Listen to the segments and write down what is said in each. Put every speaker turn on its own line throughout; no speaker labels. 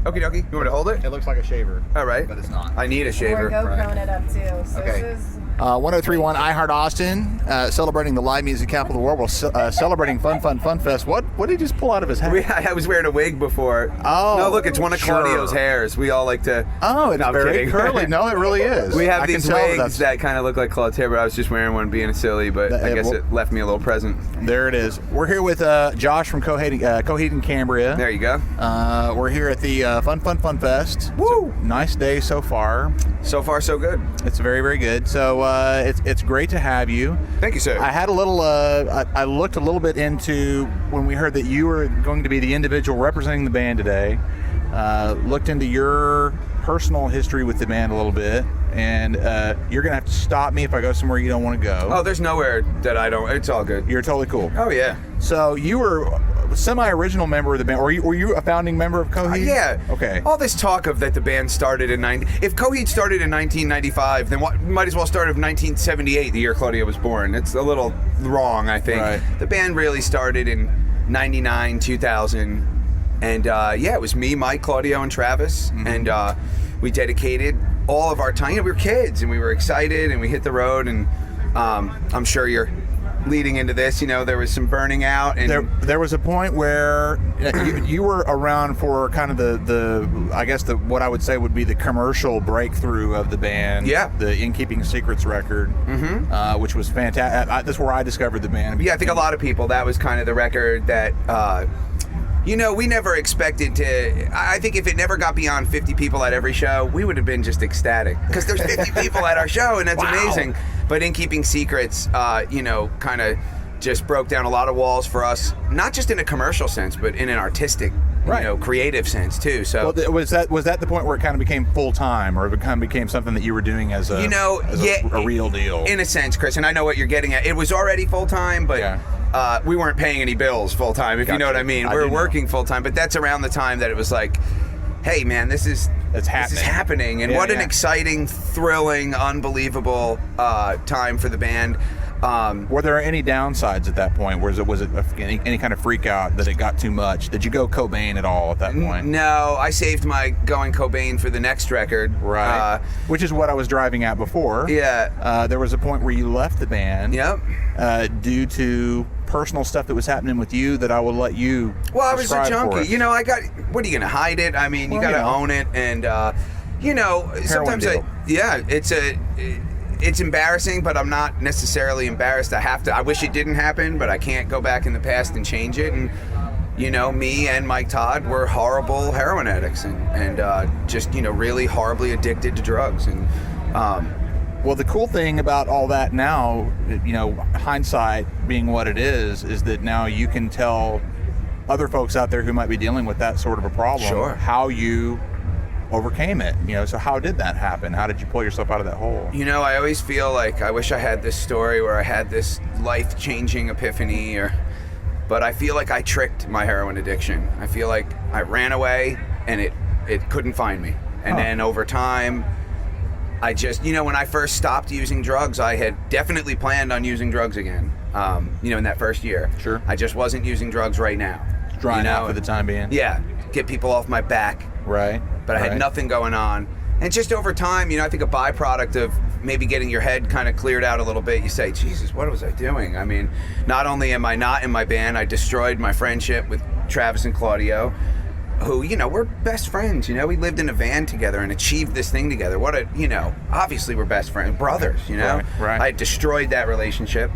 Okie dokie. You want me to hold it?
It looks like a shaver.
All right.
But it's not.
I need a
We're
shaver.
GoProing it up too. So
Okay.
this is
1031 iHeart Austin, celebrating the live music capital of the world. We're celebrating Fun Fest. What did he just pull out of his hat?
I was wearing a wig before.
Oh,
no, look, it's one of
sure.
Claudio's hairs. We all like to.
Oh, it's
No, I'm
very
kidding.
curly. No, it really is.
We have
I
these
can tell
wigs that kind of look like Claude's hair, but I was just wearing one being silly, but I guess it left me a little present.
There it is. We're here with Josh from Coheed and Cambria.
There you go.
We're here at the Fun Fest.
Woo!
Nice day so far.
So far, so good.
It's very, very good. So it's great to have you.
Thank you, sir.
I had a little. I looked a little bit into when we heard that you were going to be the individual representing the band today. Looked into your personal history with the band a little bit, and you're gonna have to stop me if I go somewhere you don't want to go.
Oh, there's nowhere that I don't. It's all good.
You're totally cool.
Oh yeah.
So you were a semi-original member of the band, or were you a founding member of Coheed?
Yeah.
Okay.
All this talk of that the band started in if Coheed started in 1995, then what might as well start in 1978, the year Claudio was born. It's a little wrong, I think.
Right.
The band really started in 99, 2000, and it was me, Mike, Claudio, and Travis, and we dedicated all of our time. We were kids, and we were excited, and we hit the road, and I'm sure you're leading into this, there was some burning out, and
there was a point where you were around for kind of the I guess what I would say would be the commercial breakthrough of the band.
Yeah.
The In Keeping Secrets record, which was fantastic. That's where I discovered the band.
Yeah, I think a lot of people, that was kind of the record that we never expected to. I think if it never got beyond 50 people at every show, we would have been just ecstatic, because there's 50 people at our show, and that's amazing. But In Keeping Secrets, kind of just broke down a lot of walls for us, not just in a commercial sense, but in an artistic, creative sense too. So
was that the point where it kind of became full time, or it kind of became something that you were doing as a a real deal?
In a sense, Chris, and I know what you're getting at. It was already full time, but we weren't paying any bills full time, if you know what I mean. We were working full time, but that's around the time that it was like, hey man, this is happening, and what an exciting, thrilling, unbelievable time for the band.
Were there any downsides at that point? Was it any kind of freak out that it got too much? Did you go Cobain at all at that point?
No, I saved my going Cobain for the next record.
Right. Which is what I was driving at before.
Yeah.
There was a point where you left the band.
Yep.
Due to personal stuff that was happening with you that I will let you.
Well, I was a junkie. What are you going to hide it? I mean, you got to own it. And, sometimes it's embarrassing, but I'm not necessarily embarrassed. I wish it didn't happen, but I can't go back in the past and change it. And, me and Mike Todd were horrible heroin addicts and just, really horribly addicted to drugs. And,
well, the cool thing about all that now, hindsight being what it is that now you can tell other folks out there who might be dealing with that sort of a problem how you overcame it. So how did that happen? How did you pull yourself out of that hole?
I always feel like I wish I had this story where I had this life-changing epiphany, but I feel like I tricked my heroin addiction. I feel like I ran away and it couldn't find me. And then over time, I just, when I first stopped using drugs, I had definitely planned on using drugs again, in that first year.
Sure.
I just wasn't using drugs right now.
Drying out for the time being.
Yeah. Get people off my back.
Right.
But I had nothing going on. And just over time, I think a byproduct of maybe getting your head kind of cleared out a little bit, you say, Jesus, what was I doing? I mean, not only am I not in my band, I destroyed my friendship with Travis and Claudio, who, we're best friends. We lived in a van together and achieved this thing together. Obviously we're best friends, brothers,
Right.
I destroyed that relationship,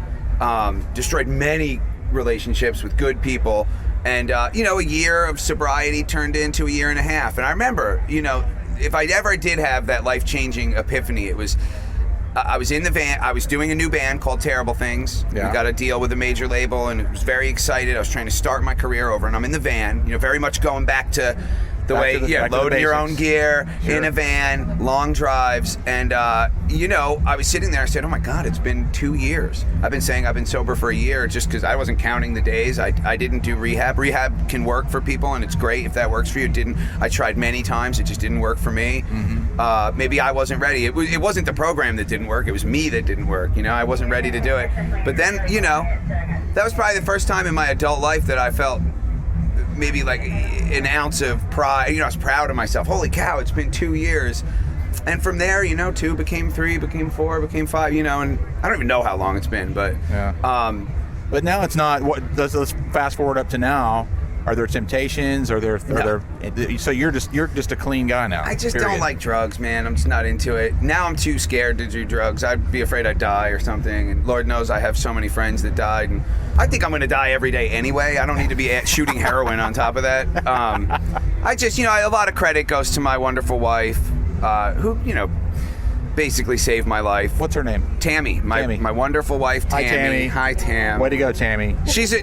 destroyed many relationships with good people. And, a year of sobriety turned into a year and a half. And I remember, if I ever did have that life-changing epiphany, it was, I was in the van. I was doing a new band called Terrible Things.
Yeah.
We got a deal with a major label, and I was very excited. I was trying to start my career over, and I'm in the van, very much going back to the way, loading your own gear, in a van, long drives. And, I was sitting there, I said, oh my God, it's been 2 years. I've been saying I've been sober for a year just because I wasn't counting the days. I didn't do rehab. Rehab can work for people, and it's great if that works for you. It didn't. I tried many times. It just didn't work for me. Mm-hmm. Maybe I wasn't ready. It wasn't the program that didn't work. It was me that didn't work. I wasn't ready to do it. But then, that was probably the first time in my adult life that I felt maybe like an ounce of pride. I was proud of myself. Holy cow, it's been 2 years. And from there, 2 became 3, became 4, became 5, and I don't even know how long it's been, but
but now it's not. Let's fast forward up to now. Are there temptations? Are there? So you're just a clean guy now.
I just don't like drugs, man. I'm just not into it. Now I'm too scared to do drugs. I'd be afraid I'd die or something. And Lord knows I have so many friends that died. And I think I'm going to die every day anyway. I don't need to be shooting heroin on top of that. I just, a lot of credit goes to my wonderful wife, who, basically saved my life.
What's her name?
Tammy. My wonderful wife, Tammy.
Hi, Tammy.
Hi, Tam.
Way to go, Tammy.
She's,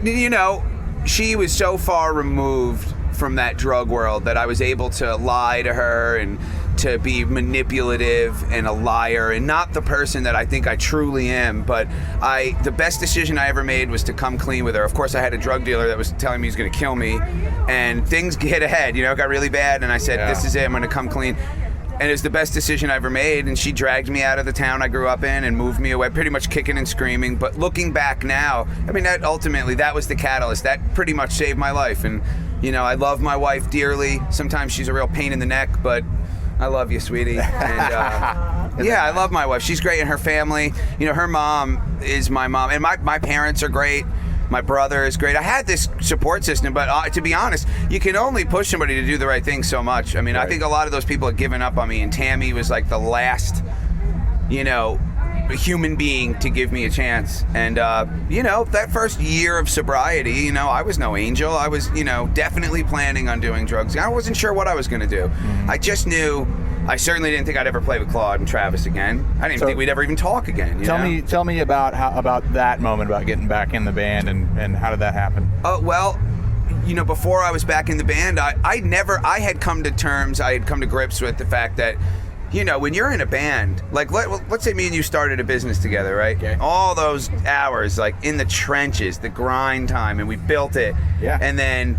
she was so far removed from that drug world that I was able to lie to her and to be manipulative and a liar and not the person that I think I truly am. But the best decision I ever made was to come clean with her. Of course, I had a drug dealer that was telling me he was going to kill me, and things hit ahead, got really bad, and I said, This is it, I'm going to come clean. And it was the best decision I ever made, and she dragged me out of the town I grew up in and moved me away, pretty much kicking and screaming. But looking back now, that was the catalyst. That pretty much saved my life. And, I love my wife dearly. Sometimes she's a real pain in the neck, but I love you, sweetie. And I love my wife. She's great, and her family. Her mom is my mom, and my parents are great. My brother is great. I had this support system, but to be honest, you can only push somebody to do the right thing so much. I mean, right. I think a lot of those people have given up on me, and Tammy was like the last, human being to give me a chance. And, that first year of sobriety, I was no angel. I was, definitely planning on doing drugs. I wasn't sure what I was going to do. I just knew. I certainly didn't think I'd ever play with Claude and Travis again. I didn't even think we'd ever even talk again.
Tell me about that moment, about getting back in the band, and how did that happen?
Before I was back in the band, I had come to grips with the fact that, when you're in a band, like let's say me and you started a business together, right?
Okay.
All those hours, like in the trenches, the grind time, and we built it.
Yeah.
And then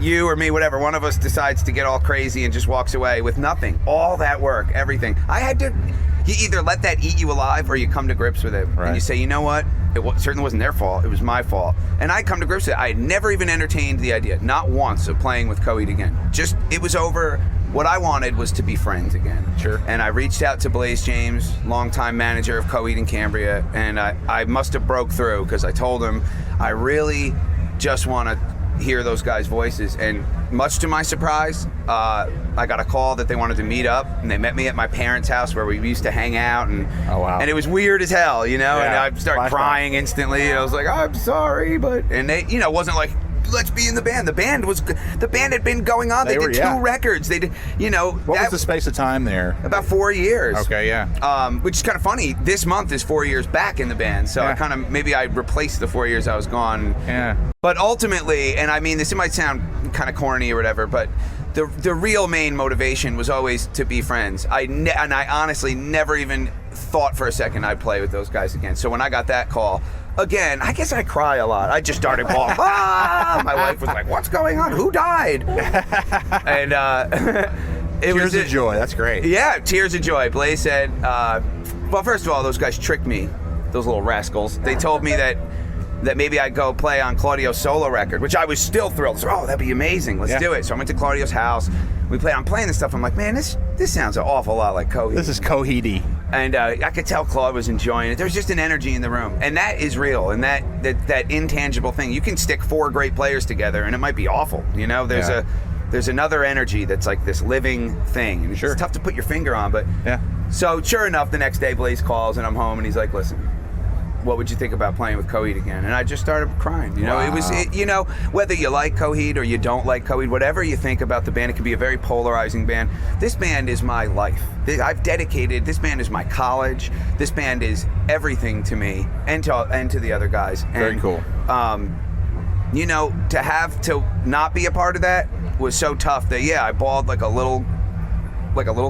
you or me, whatever, one of us decides to get all crazy and just walks away with nothing. All that work, everything. You either let that eat you alive or you come to grips with it.
Right.
And you say, you know what? It certainly wasn't their fault. It was my fault. And I come to grips with it. I had never even entertained the idea, not once, of playing with Coheed again. Just, it was over. What I wanted was to be friends again.
Sure.
And I reached out to Blaze James, longtime manager of Coheed and Cambria, and I must have broke through because I told him I really just want to hear those guys' voices. And much to my surprise, I got a call that they wanted to meet up, and they met me at my parents' house where we used to hang out. And
oh, wow.
And it was weird as hell,
Yeah.
And I started crying instantly. And I was like, I'm sorry, and they, it wasn't like, let's be in the band. The band had been going on. They did 2 records. They did, What
was the space of time there?
About 4 years.
Okay, yeah.
Which is kind of funny. This month is 4 years back in the band, so maybe I replaced the 4 years I was gone.
Yeah.
But ultimately, and I mean, this might sound kind of corny or whatever, but the real main motivation was always to be friends. And I honestly never even thought for a second I'd play with those guys again. So when I got that call, again, I guess I cry a lot. I just started bawling. My wife was like, what's going on? Who died? And
Tears of joy. That's great.
Yeah, tears of joy. Blaze said, well, first of all, those guys tricked me, those little rascals. They told me that maybe I'd go play on Claudio's solo record, which I was still thrilled. So, that'd be amazing. Let's do it. So I went to Claudio's house. I'm playing this stuff. I'm like, man, this sounds an awful lot like Coheed.
This is Coheedy.
And I could tell Claude was enjoying it. There's just an energy in the room, and that is real. And that intangible thing, you can stick 4 great players together, and it might be awful. There's another energy that's like this living thing. And it's tough to put your finger on, but So sure enough, the next day Blaze calls, and I'm home, and he's like, listen, what would you think about playing with Coheed again? And I just started crying.
Wow.
It was, whether you like Coheed or you don't like Coheed, whatever you think about the band, it can be a very polarizing band. This band is my life. I've dedicated, this band is my college. This band is everything to me and to the other guys. And,
very cool.
To have to not be a part of that was so tough that, I bawled like a little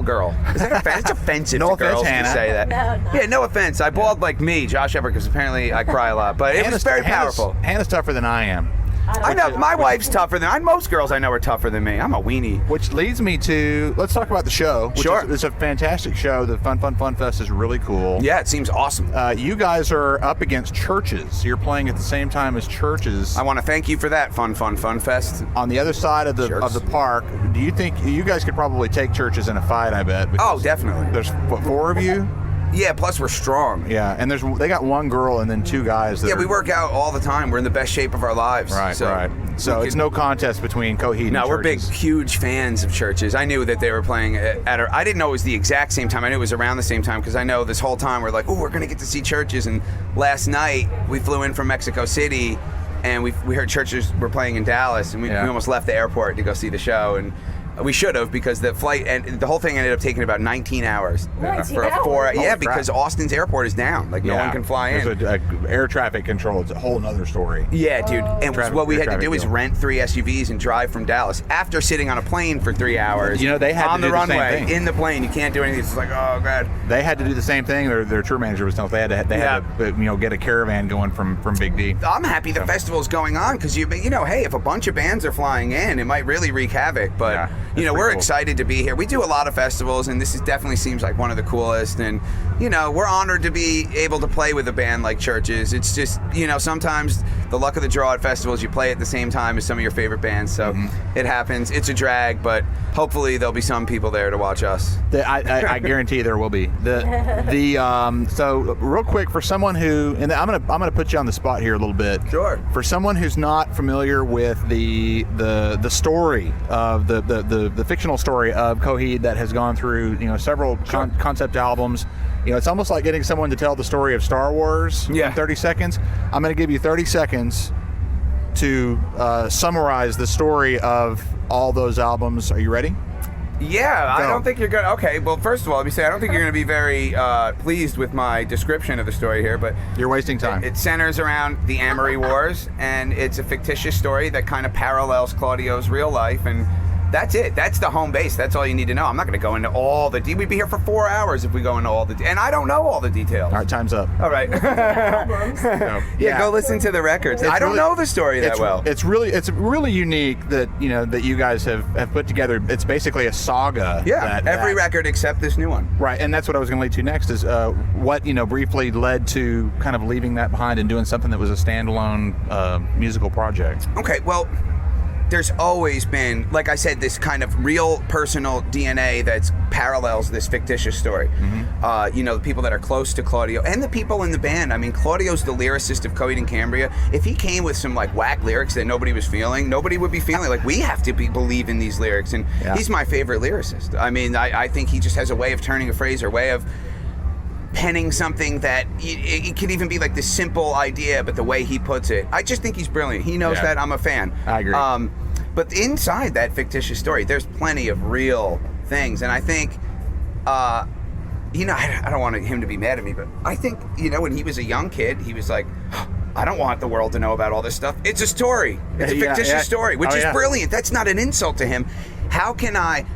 girl. Is that offensive? It's offensive
no
to girls
offense,
to say that.
No.
Yeah, no offense. I bawled like me, Josh Eppard, because apparently I cry a lot. But it was very powerful.
Hannah's tougher than I am.
I know my wife's tougher than most girls I know are tougher than me. I'm a weenie.
Which leads me to, let's talk about the show. It's a fantastic show. The Fun Fest is really cool.
Yeah, it seems awesome.
You guys are up against CHVRCHES. You're playing at the same time as CHVRCHES.
I want to thank you for that, Fun Fest.
On the other side of the park, do you think you guys could probably take CHVRCHES in a fight? I bet.
Oh, definitely.
There's what, 4 of you?
Yeah, plus we're strong.
Yeah, and they got 1 girl and then 2 guys.
We work out all the time. We're in the best shape of our lives.
Right. So it's no contest between Coheed and CHVRCHES.
No, we're big, huge fans of CHVRCHES. I knew that they were playing I didn't know it was the exact same time. I knew it was around the same time because I know this whole time we're like, oh, we're going to get to see CHVRCHES. And last night we flew in from Mexico City and we heard CHVRCHES were playing in Dallas and we almost left the airport to go see the show. And we should have, because the flight and the whole thing ended up taking about 19 hours.
19
for a 4
hours?
Yeah, because Austin's airport is down. Like, no one can fly in.
There's air traffic control. It's a whole nother story.
Yeah, dude. And what we had to do is rent 3 SUVs and drive from Dallas after sitting on a plane for 3 hours.
You know, they had
on
to do
the runway,
same thing.
in the plane. You can't do anything. It's like, oh, God.
They had to do the same thing. Their tour manager was telling us they had to get a caravan going from Big D.
I'm happy the festival's going on because, hey, if a bunch of bands are flying in, it might really wreak havoc. But, we're excited to be here. We do a lot of festivals, and this definitely seems like one of the coolest. And, we're honored to be able to play with a band like CHVRCHES. It's just, sometimes the luck of the draw at festivals, you play at the same time as some of your favorite bands. So it happens. It's a drag, but hopefully there'll be some people there to watch us.
I guarantee there will be. So real quick, for someone who, and I'm gonna put you on the spot here a little bit.
Sure.
For someone who's not familiar with the story of the fictional story of Coheed that has gone through several concept albums. It's almost like getting someone to tell the story of Star Wars in 30 seconds. I'm going to give you 30 seconds to summarize the story of all those albums. Are you ready?
Yeah,
Go.
I don't think you're going to... Okay, well, first of all, let me say, I don't think you're going to be very pleased with my description of the story here, but...
You're wasting time.
It centers around the Amory Wars, and it's a fictitious story that kind of parallels Claudio's real life, and that's it. That's the home base. That's all you need to know. I'm not going to go into all the... We'd be here for 4 hours if we go into all the... And I don't know all the details.
All right, time's up.
All right. Yeah, go listen to the records. I don't know the story that well.
It's really unique that that you guys have put together. It's basically a saga.
Yeah, every record except this new one.
Right, and that's what I was going to lead to next is what briefly led to kind of leaving that behind and doing something that was a standalone musical project.
Okay, well, there's always been, like I said, this kind of real personal DNA that parallels this fictitious story. The people that are close to Claudio and the people in the band. I mean, Claudio's the lyricist of Coheed and Cambria. If he came with some like whack lyrics that nobody was feeling, nobody would be feeling. Like, we have to believe in these lyrics, and he's my favorite lyricist. I mean, I think he just has a way of turning a phrase or way of penning something that it could even be like this simple idea, but the way he puts it, I just think he's brilliant. He knows that. I'm a fan.
I agree.
But inside that fictitious story, there's plenty of real things, and I think, I don't want him to be mad at me, but I think, when he was a young kid, he was like, I don't want the world to know about all this stuff. It's a story. It's a fictitious story, which is brilliant. That's not an insult to him. How can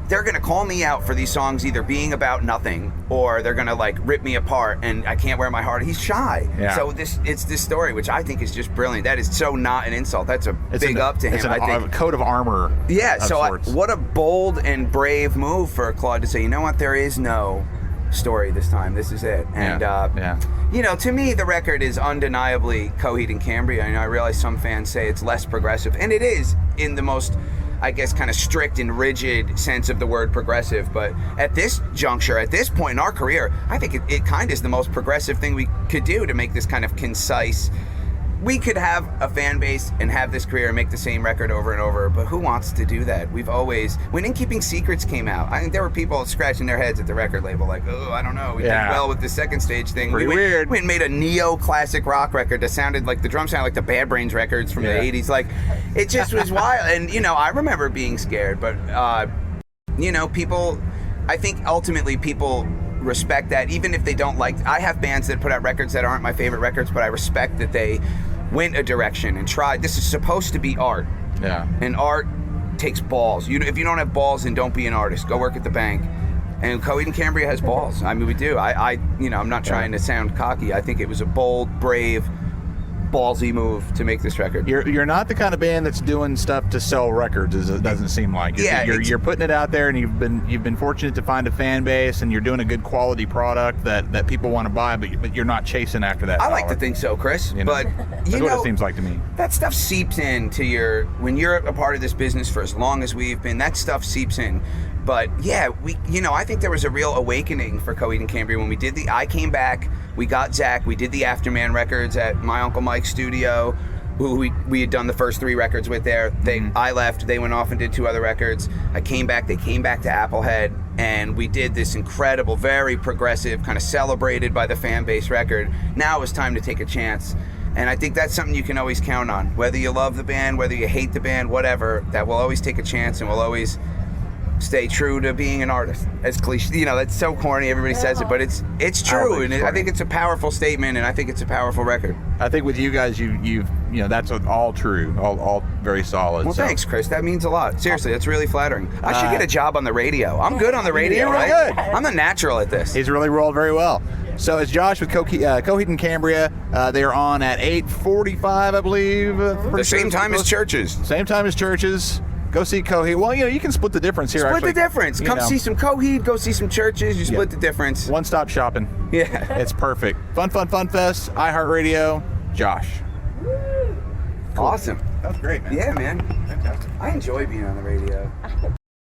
they're going to call me out for these songs either being about nothing or they're going to like rip me apart and I can't wear my heart. He's shy. Yeah. So it's this story, which I think is just brilliant. That is so not an insult. That's it's big up to him.
It's
I think.
A coat of armor.
Yeah. So what a bold and brave move for Claude to say, you know what, there is no story this time. This is it. And to me, the record is undeniably Coheed and Cambria. I realize some fans say it's less progressive, and it is in the most, I guess, kind of strict and rigid sense of the word progressive. But at this juncture, at this point in our career, I think it kind of is the most progressive thing we could do to make this kind of concise. We could have a fan base and have this career and make the same record over and over, but who wants to do that? When In Keeping Secrets came out, I think there were people scratching their heads at the record label like, oh, I don't know, we did well with the second stage thing.
Pretty weird.
We made a neo-classic rock record that sounded like, the drums sounded like the Bad Brains records from the 80s. Like, it just was wild. And, I remember being scared, but, people, I think ultimately people respect that, even if they don't like. I have bands that put out records that aren't my favorite records, but I respect that they went a direction and tried. This is supposed to be art. Yeah. And art takes balls. If you don't have balls, then don't be an artist. Go work at the bank. And Coheed and Cambria has balls. I mean, we do. I'm not trying to sound cocky. I think it was a bold, brave ballsy move to make this record.
You're not the kind of band that's doing stuff to sell records, as it doesn't seem like. You're putting it out there, and you've been fortunate to find a fan base, and you're doing a good quality product that people want to buy, but you're not chasing after that.
I like to think so, Chris.
You know?
But
that's what it seems like to me.
That stuff seeps into when you're a part of this business for as long as we've been. That stuff seeps in. But yeah, I think there was a real awakening for Coheed and Cambria when we did I came back, we got Zach, we did the Afterman records at my Uncle Mike's studio, who we had done the first 3 records with there. I left, they went off and did 2 other records. I came back, they came back to Applehead, and we did this incredible, very progressive, kind of celebrated by the fan base record. Now it was time to take a chance. And I think that's something you can always count on. Whether you love the band, whether you hate the band, whatever, that we'll always take a chance and we'll always stay true to being an artist. As cliche, that's so corny, everybody says it, but it's true, and I think it's a powerful statement, and I think it's a powerful record.
I think with you guys, you've that's all true, all very solid.
Well, thanks, Chris. That means a lot. Seriously, that's really flattering. I should get a job on the radio. I'm good on the radio,
you're really
right?
good.
I'm the natural at this.
He's really rolled very well. So it's Josh with Coheed and Cambria. They are on at 8:45, I believe.
The same time as Churches.
Same time as Churches. Go see Coheed. Well, you can split the difference here.
Split the difference. Come see some Coheed. Go see some Churches. You split the difference.
One-stop shopping.
Yeah.
It's perfect. Fun Fest. iHeart Radio. Josh.
Cool. Awesome.
That was great, man.
Yeah, man.
Fantastic.
I enjoy being on the radio.